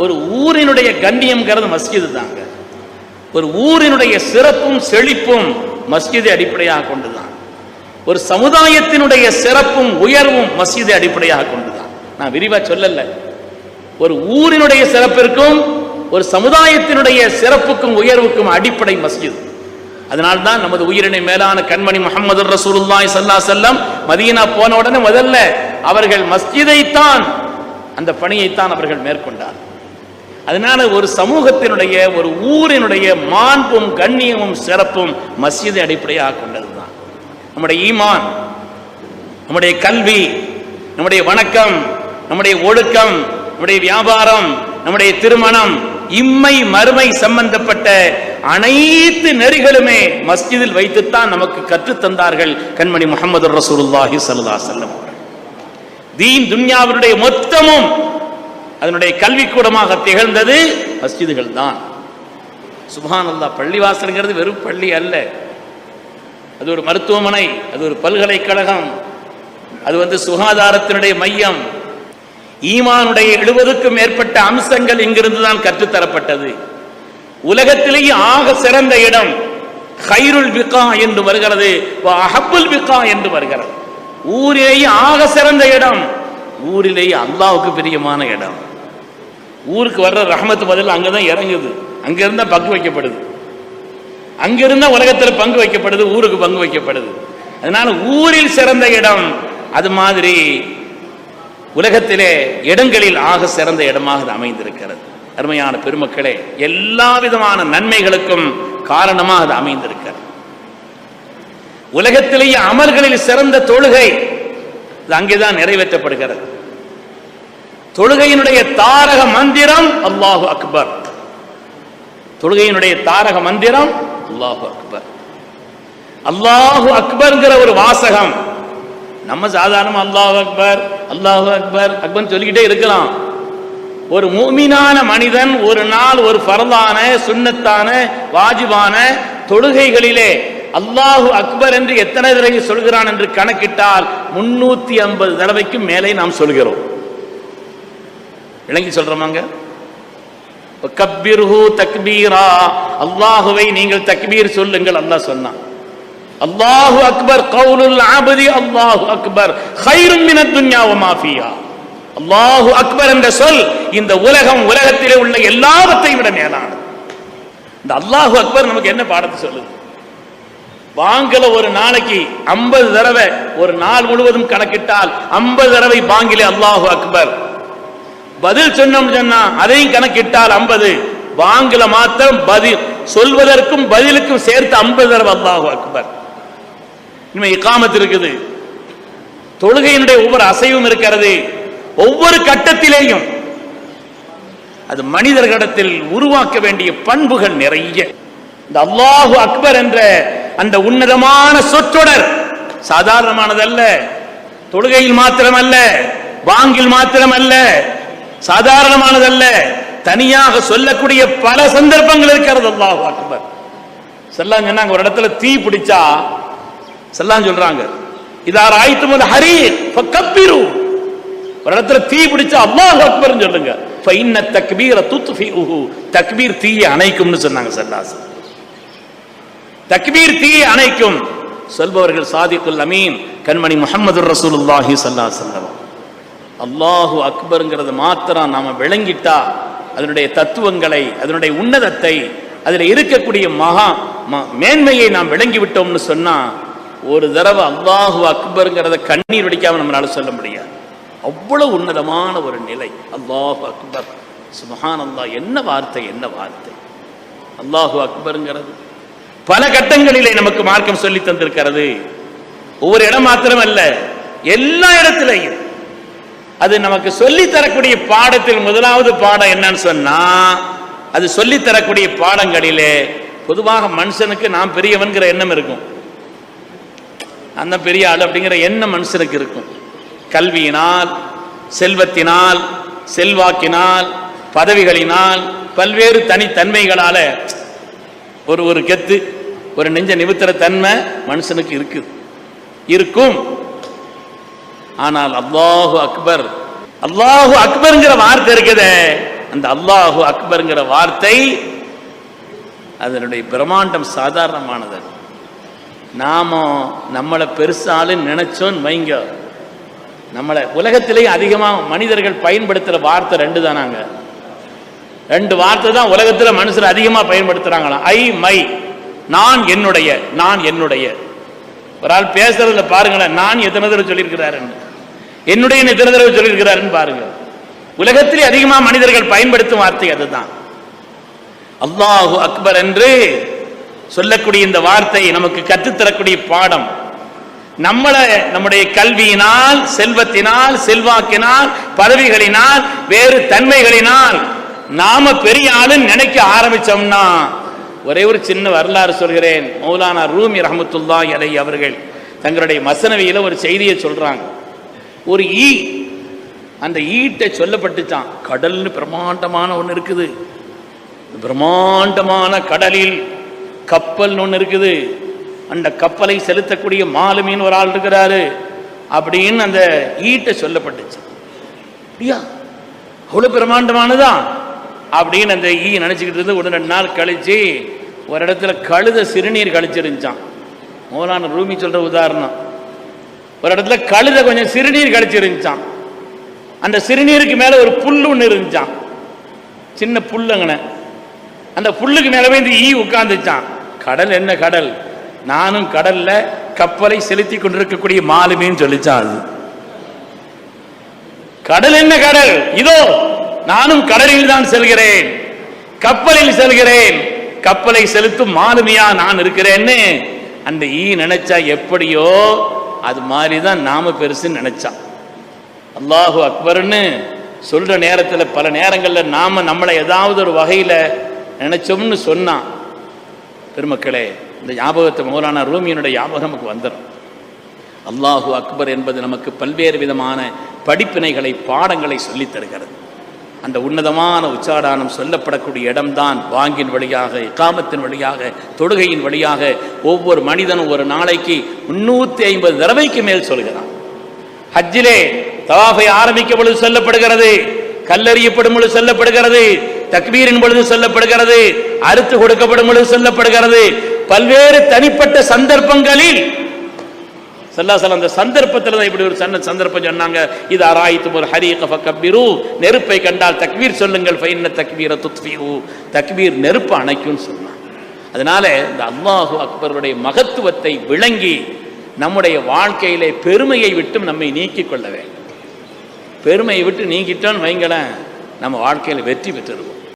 ஒரு ஊரினுடைய கண்ணியம்ங்கிறது மஸ்ஜிது தாங்க. ஒரு ஊரினுடைய சிறப்பும் செழிப்பும் மஸ்ஜிதை அடிப்படையாக கொண்டுதான். ஒரு சமுதாயத்தினுடைய சிறப்பும் உயர்வும் மஸ்ஜிதை அடிப்படையாக கொண்டுதான். நான் விரிவா சொல்லல. ஒரு ஊரினுடைய சிறப்பிற்கும் ஒரு சமுதாயத்தினுடைய சிறப்புக்கும் உயர்வுக்கும் அடிப்படை மஸ்ஜித். அதனால்தான் நமது உயிரினை மேலான கண்மணி முஹம்மது ரசூலுல்லாஹி ஸல்லல்லாஹு அலைஹி வஸல்லம் மதீனா போன உடனே முதல்ல அவர்கள் மஸ்ஜிதைத்தான், அந்த பணியைத்தான் அவர்கள் மேற்கொண்டார். அதனால ஒரு சமூகத்தினுடைய ஒரு ஊரினுடைய மாண்பும் கண்ணியமும் சிறப்பும் மஸ்ஜிதை அடிப்படையாக கொண்டதுதான். நம்முடைய ஈமான், நம்முடைய கல்வி, நம்முடைய வணக்கம், நம்முடைய ஒழுக்கம், நம்முடைய வியாபாரம், நம்முடைய திருமணம், இம்மை மறுமை சம்பந்தப்பட்ட அனைத்து நெறிகளுமே மஸ்ஜிதில் வைத்துத்தான் நமக்கு கற்றுத் தந்தார்கள் கண்மணி முஹம்மது ரசூலுல்லாஹி ஸல்லல்லாஹு அலைஹி வஸல்லம். தீன் துன்யாவினுடைய மொத்தமும் அதனுடைய கல்விக்கூடமாக திகழ்ந்தது மஸ்ஜிதுகள் தான். சுப்ஹானல்லாஹ், பள்ளிவாசல்ங்கிறது வெறும் பள்ளி அல்ல, அது ஒரு மருத்துவமனை, அது ஒரு பல்கலைக்கழகம், அது சுகாதாரத்தினுடைய மையம். ஈமானுடைய 70க்கும் மேற்பட்ட அம்சங்கள் இங்கிருந்து தான் கற்றுத்தரப்பட்டது. உலகத்திலேயே ஆக சிறந்த இடம் கைருல் பிகா என்று வருகிறது, அஹப்புல் பிகா என்று வருகிறது. ஊரிலேயே ஆக சிறந்த இடம், ஊரிலேயே அல்லாஹ்வுக்கு பிரியமான இடம். ஊருக்கு வர்ற ரஹ்மத் பதில் அங்கதான் இறங்குது, அங்கிருந்தா பங்கு வைக்கப்படுது, அங்கிருந்தா உலகத்தில் பங்கு வைக்கப்படுது, ஊருக்கு பங்கு வைக்கப்படுது. அதனால ஊரில் சிறந்த இடம், அது மாதிரி உலகத்திலே இடங்களில் ஆக சிறந்த இடமாக அது அமைந்திருக்கிறது. அருமையான பெருமக்களே, எல்லா விதமான நன்மைகளுக்கும் காரணமாக அது அமைந்திருக்கிறது. உலகத்திலேயே அமல்களில் சிறந்த தொழுகை அங்கேதான் நிறைவேற்றப்படுகிறது. தொழுகையினுடைய தாரக மந்திரம் அல்லாஹு அக்பர். தொழுகையினுடைய தாரக மந்திரம் அல்லாஹு அக்பர். அல்லாஹு அக்பர்ங்கிற ஒரு வாசகம் நம்ம சாதாரண அல்லாஹு அக்பர் அல்லாஹு அக்பர் அக்பர் சொல்லிக்கிட்டே இருக்கலாம். ஒரு முஃமினான மனிதன் ஒரு நாள் ஒரு ஃபர்தான சுன்னத்தான வாஜிபான தொழுகைகளிலே அல்லாஹு அக்பர் என்று எத்தனை தடவை சொல்கிறான் என்று கணக்கிட்டால் 350 தடவைக்கு மேலே நாம் சொல்கிறோம். விளங்கி சொல்றோமாங்க? கப்பீர்ஹு தக்பீரா, அல்லாஹுவை நீங்கள் தக்பீர் சொல்லுங்கள். அல்லாஹ் சொன்னான். அல்லாஹு அக்பர் கவுலுல் அப்தி அல்லாஹு அக்பர் கைரும் மினத் துன்யா வ மா ஃபீஹா. அல்லாஹு அக்பர் என்ற சொல் இந்த உலகத்திலே உள்ள எல்லாவற்றையும் விட மேலானது. இந்த அல்லாஹு அக்பர் நமக்கு என்ன பாடத்தை சொல்லுது? பாங்கில ஒரு நாளைக்கு 50 தடவை, ஒரு நாள் முழுவதும் கணக்கிட்டால் 50 தடவை பாங்கிலே அல்லாஹு அக்பர். பதில் சொன்னோம் சொன்னா அதையும் கணக்கிட்டால் 50. பாங்கில மாத்திரம் பதில் சொல்வதற்கும் பதிலுக்கும் சேர்த்து 50 தடவை அல்லாஹு அக்பர். இனிமே இகாமத் இருக்குது, தொழுகையினுடைய ஒவ்வொரு அசைவும் இருக்கிறது, ஒவ்வொரு கட்டத்திலேயும் அது மனிதர்களிடத்தில் உருவாக்க வேண்டிய பண்புகள் நிறைய. இந்த அல்லாஹு அக்பர் என்ற அந்த உன்னதமான சொற்றொடர் சாதாரணமானதல்ல. தொழுகையில் மாத்திரமல்ல, வாங்கில் மாத்திரமல்ல, சாதாரணமானதல்ல, தனியாக சொல்லக்கூடிய பல சந்தர்ப்பங்கள் இருக்கிறது. அல்லாஹு அக்பர் ஸல்லல்லாஹு சொன்னாங்க, ஒரு இடத்துல தீ பிடிச்சா ஸல்லல்லாஹு சொல்றாங்க, இதா ராய்துமுல் ஹரீக் ஃபகப்பிரு. ஒரு இடத்துல தீ பிடிச்சா அல்லாஹு அக்பர்னு சொல்லுங்க. ஃபஇன்ன தக்பீர துத்ஃபிஉஹு, தக்பீர் தீயை அணைக்கும்னு சொன்னாங்க ஸல்லல்லாஹு. தக்பீர் தீயை அணைக்கும். சொல்பவர்கள் சாதிக்குல் அமீன் கண்மணி முஹம்மது ரசூலுல்லாஹி ஸல்லல்லாஹு அலைஹி வஸல்லம். அல்லாஹு அக்பர்ங்கிறது மாத்திரம் நாம விளங்கிட்டா அதனுடைய தத்துவங்களை, அதனுடைய உன்னதத்தை, அதில் இருக்கக்கூடிய மேன்மையை நாம் விளங்கி விட்டோம்னு சொன்னா ஒரு தடவை அல்லாஹு அக்பர்ங்கிறத கண்ணீர் வடிக்காம நம்மளால சொல்ல முடியாது. அவ்வளவு உன்னதமான ஒரு நிலை அல்லாஹு அக்பர். சுப்ஹானல்லாஹ், என்ன வார்த்தை, என்ன வார்த்தை! அல்லாஹு அக்பர்ங்கிறது பல கட்டங்களிலே நமக்கு மார்க்கம் சொல்லி தந்திருக்கிறது. ஒவ்வொரு இடம் மாத்திரமல்ல, எல்லா இடத்திலையும் அது நமக்கு சொல்லி தரக்கூடிய பாடத்தில் முதலாவது பாடம் என்னன்னு சொன்னா, அது சொல்லி தரக்கூடிய பாடங்களிலே பொதுவாக மனுஷனுக்கு நான் பெரியவன்கிற எண்ணம் இருக்கும், அந்த பெரிய ஆள் அப்படிங்கிற எண்ணம் மனுஷனுக்கு இருக்கும். கல்வியினால், செல்வத்தினால், செல்வாக்கினால், பதவிகளினால், பல்வேறு தனித்தன்மைகளால ஒரு கெத்து, ஒரு நெஞ்ச நிமித்திர தன்மை மனுஷனுக்கு இருக்கும். ஆனால் அல்லாஹு அக்பர், அல்லாஹு அக்பர்ங்கிற வார்த்தை இருக்குதே, அந்த அல்லாஹு அக்பர்ங்கிற வார்த்தை அதனுடைய பிரம்மாண்டம் சாதாரணமானது. நாம நம்மளை பெருசாலும் நினைச்சோன்னு வைங்க, நம்மளை உலகத்திலேயே அதிகமாக மனிதர்கள் பயன்படுத்துகிற வார்த்தை ரெண்டு தானாங்க. ரெண்டு வார்த்தை தான் உலகத்தில் மனுஷர் அதிகமாக பயன்படுத்துறாங்களாம். ஐ மை, நான் என்னுடைய, நான் என்னுடைய. ஒரு ஆள் பேசுறதுல பாருங்களேன், நான் எத்தனை தடவை சொல்லியிருக்கிறாருன்னு, என்னுடைய எத்தனை தடவை சொல்லியிருக்கிறாருன்னு பாருங்க. உலகத்திலே அதிகமாக மனிதர்கள் பயன்படுத்தும் வார்த்தை அதுதான். அல்லாஹு அக்பர் என்று சொல்லக்கூடிய இந்த வார்த்தை நமக்கு கற்றுத்தரக்கூடிய பாடம். நம்முடைய கல்வியினால், செல்வத்தினால், செல்வாக்கினால், பதவிகளினால், வேறு தன்மைகளினால் நாம பெரிய ஆளுன்னு நினைக்க ஆரம்பிச்சோம்னா, ஒரே ஒரு சின்ன வரலாறு சொல்கிறேன். மௌலானா ரூமி ரஹ்மத்துல்லாஹி அலைஹி அவர்கள் தங்களுடைய மஸ்னவியில ஒரு செய்தியை சொல்றாங்க. ஒரு ஈ, அந்த ஈட்டை சொல்லப்பட்டுச்சான், கடல்னு பிரம்மாண்டமான ஒன்று இருக்குது, பிரம்மாண்டமான கடலில் கப்பல் ஒன்று இருக்குது, அந்த கப்பலை செலுத்தக்கூடிய மாலுமின்னு ஒரு ஆள் இருக்கிறாரு அப்படின்னு அந்த ஈட்டை சொல்லப்பட்டுச்சு. அப்படியா, அவ்வளோ பிரம்மாண்டமானதான் அப்படின்னு அந்த ஈ நினச்சிக்கிட்டு இருந்து ஒரு 2 நாள் கழிச்சு ஒரு இடத்துல கழுத சிறுநீர் கழிச்சிருந்துச்சான். மௌலானா ரூமி சொல்ற உதாரணம், ஒரு இடத்துல கழுத கொஞ்சம் சிறுநீர் கழிச்சிருந்துச்சான். அந்த சிறுநீருக்கு மேலே ஒரு புல்லு ஒன்று இருந்துச்சான், சின்ன புல்லுங்கண்ண. அந்த புல்லுக்கு மேலே போய் இந்த ஈ உட்கார்ந்துச்சான். கடல் என்ன கடல், நானும் கடல்ல கப்பலை செலுத்தி கொண்டிருக்கக்கூடிய மாலுமின்னு சொல்லிச்சான். அது கடல் என்ன கடல், இதோ நானும் கடலில் தான் செல்கிறேன், கப்பலில் செல்கிறேன், கப்பலை செலுத்தும் மாலுமியா நான் இருக்கிறேன்னு அந்த ஈ நினைச்சா எப்படியோ அது மாதிரிதான் நாம பெருசுன்னு நினைச்சா. அல்லாஹு அக்பர்னு சொல்ற நேரத்தில் பல நேரங்களில் நாம நம்மளை ஏதாவது ஒரு வகையில நினைச்சோம்னு சொன்னா, பெருமக்களே, இந்த ஞாபகத்தை மௌலானா ரூமியினுடைய ஞாபகம் நமக்கு வந்துடும். அல்லாஹு அக்பர் என்பது நமக்கு பல்வேறு விதமான படிப்பினைகளை, பாடங்களை சொல்லித் தருகிறது. அந்த உன்னதமான உச்சாடானம் சொல்லப்படக்கூடிய இடம்தான் வாங்கின் வழியாக, இகாமத்தின் வழியாக, தொழுகையின் வழியாக ஒவ்வொரு மனிதனும் ஒரு நாளைக்கு 350 தடவைக்கு மேல் சொல்கிறான். ஹஜ்ஜிலே தவாஃபை ஆரம்பிக்கும் பொழுது சொல்லப்படுகிறது, கல்லறியப்படும் பொழுது சொல்லப்படுகிறது, தக்பீரின் பொழுது சொல்லப்படுகிறது, அறுத்து கொடுக்கப்படும் பொழுது சொல்லப்படுகிறது. பல்வேறு தனிப்பட்ட சந்தர்ப்பங்களில் ஸல்லல்லாஹு அந்த சந்தர்ப்பத்தில் தான் இப்படி ஒரு சந்தர்ப்பம் சொன்னாங்க. இது அராயித்தும் ஒரு ஹரீக ஃபகப்பிரு, நெருப்பை கண்டால் தக்பீர் சொல்லுங்கள், ஃபைன்ன தக்பீர துத்ஃபிஉ, தக்பீர் நெருப்பு அணைக்கும்னு சொன்னாங்க. அதனால இந்த அல்லாஹு அக்பருடைய மகத்துவத்தை விளங்கி நம்முடைய வாழ்க்கையிலே பெருமையை விட்டும் நம்மை நீக்கிக் கொள்ள வேண்டும். பெருமையை விட்டு நீக்கிட்டோன்னு வைங்களேன், நம்ம வாழ்க்கையில் வெற்றி பெற்றிருவோம்.